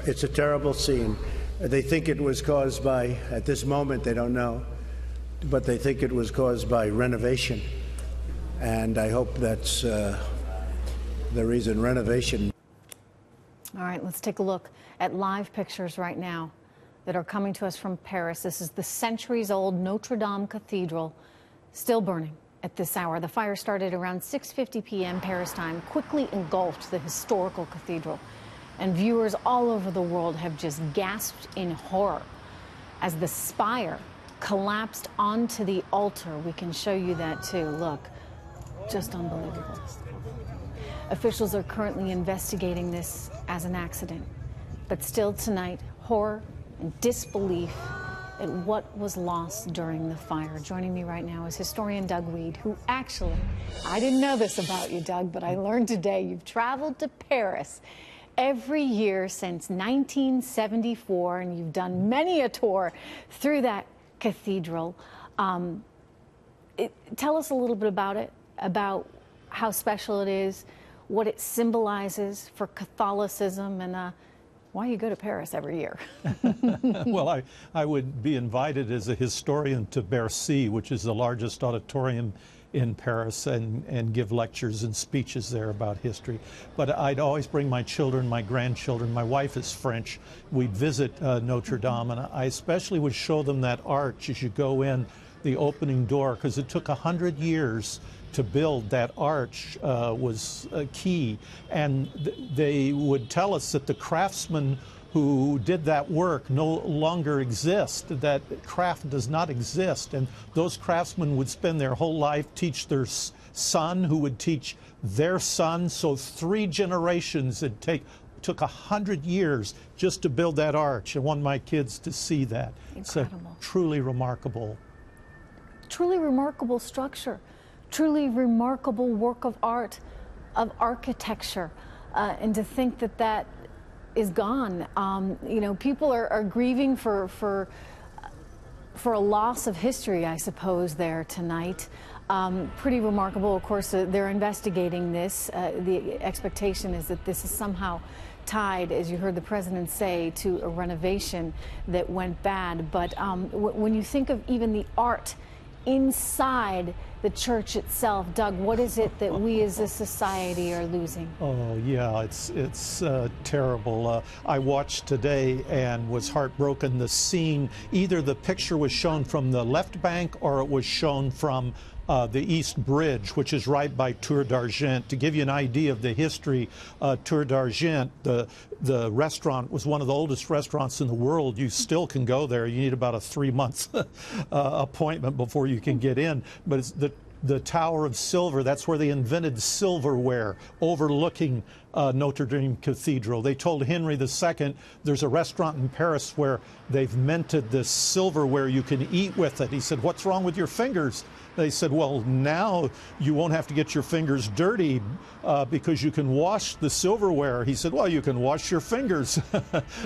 It's a terrible scene. They think it was caused by, at this moment, they don't know, but they think it was caused by renovation. And I hope that's the reason, renovation. All right, let's take a look at live pictures right now that are coming to us from Paris. This is the centuries-old Notre Dame Cathedral, still burning at this hour. The fire started around 6:50 p.m. Paris time, quickly engulfed the historical cathedral. And viewers all over the world have just gasped in horror as the spire collapsed onto the altar. We can show you that too. Look, just unbelievable. Officials are currently investigating this as an accident. But still tonight, horror and disbelief at what was lost during the fire. Joining me right now is historian Doug Weed, who actually, I didn't know this about you, Doug, but I learned today you've traveled to Paris every year since 1974, and you've done many a tour through that cathedral. Tell us a little bit about it, about how special it is, what it symbolizes for Catholicism, and why you go to Paris every year. Well, I would be invited as a historian to Bercy, which is the largest auditorium in Paris, and give lectures and speeches there about history. But I'd always bring my children, my grandchildren. My wife is French. We'd visit Notre Dame, and I especially would show them that arch as you go in, the opening door, because it took 100 years to build. That arch was key. And they would tell us that the craftsmen who did that work no longer exist, that craft does not exist. And those craftsmen would spend their whole life, teach their son, who would teach their son. So 3 generations, took 100 years just to build that arch. I want my kids to see that. Incredible. It's truly remarkable. Truly remarkable structure, truly remarkable work of art, of architecture. And to think that that is gone. You know, people are grieving for a loss of history, I suppose, there tonight. Pretty remarkable. Of course, they're investigating this. The expectation is that this is somehow tied, as you heard the president say, to a renovation that went bad. But when you think of even the art inside the church itself, Doug, what is it that we as a society are losing? Oh, yeah, it's terrible. I watched today and was heartbroken. The scene, either the picture was shown from the left bank or it was shown from the East Bridge, which is right by Tour d'Argent. To give you an idea of the history, Tour d'Argent, the restaurant was one of the oldest restaurants in the world. You still can go there. You need about a 3-month appointment before you can get in. But it's the Tower of Silver, that's where they invented silverware, overlooking Notre Dame Cathedral. They told Henry II there's a restaurant in Paris where they've minted this silverware, you can eat with it. He said, what's wrong with your fingers? They said, well, now you won't have to get your fingers dirty because you can wash the silverware. He said, well, you can wash your fingers.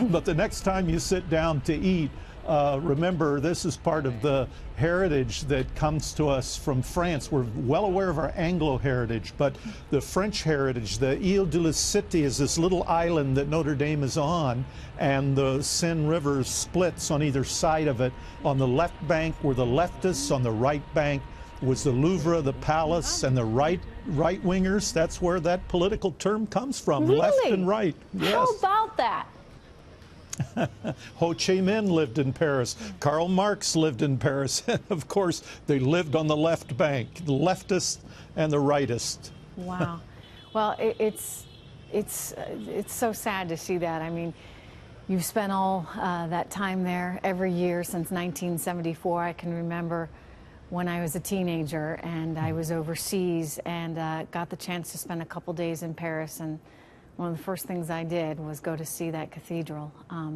But the next time you sit down to eat, remember, this is part of the heritage that comes to us from France. We're well aware of our Anglo heritage, but the French heritage, the Ile de la Cité is this little island that Notre Dame is on, and the Seine River splits on either side of it. On the left bank were the leftists, on the right bank was the Louvre, the palace, and the right-wingers. That's where that political term comes from, really? Left and right. Yes. How about that? Ho Chi Minh lived in Paris. Karl Marx lived in Paris. And of course, they lived on the left bank, the leftist and the rightist. Wow. Well, it's so sad to see that. I mean, you've spent all that time there every year since 1974. I can remember when I was a teenager and I was overseas and got the chance to spend a couple days in Paris, and one of the first things I did was go to see that cathedral.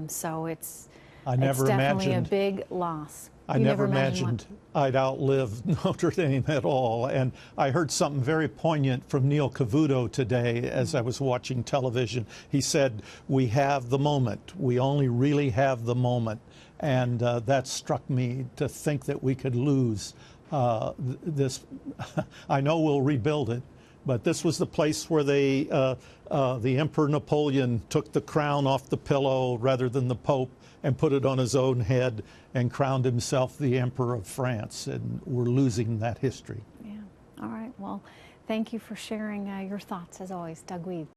So it's definitely a big loss. I never imagined I'd outlive Notre Dame at all. And I heard something very poignant from Neil Cavuto today as I was watching television. He said, we have the moment. We only really have the moment. And that struck me, to think that we could lose this. I know we'll rebuild it, But this was the place where the Emperor Napoleon took the crown off the pillow rather than the Pope and put it on his own head and crowned himself the Emperor of France. And we're losing that history. Yeah. All right. Well, thank you for sharing your thoughts, as always, Doug Weed.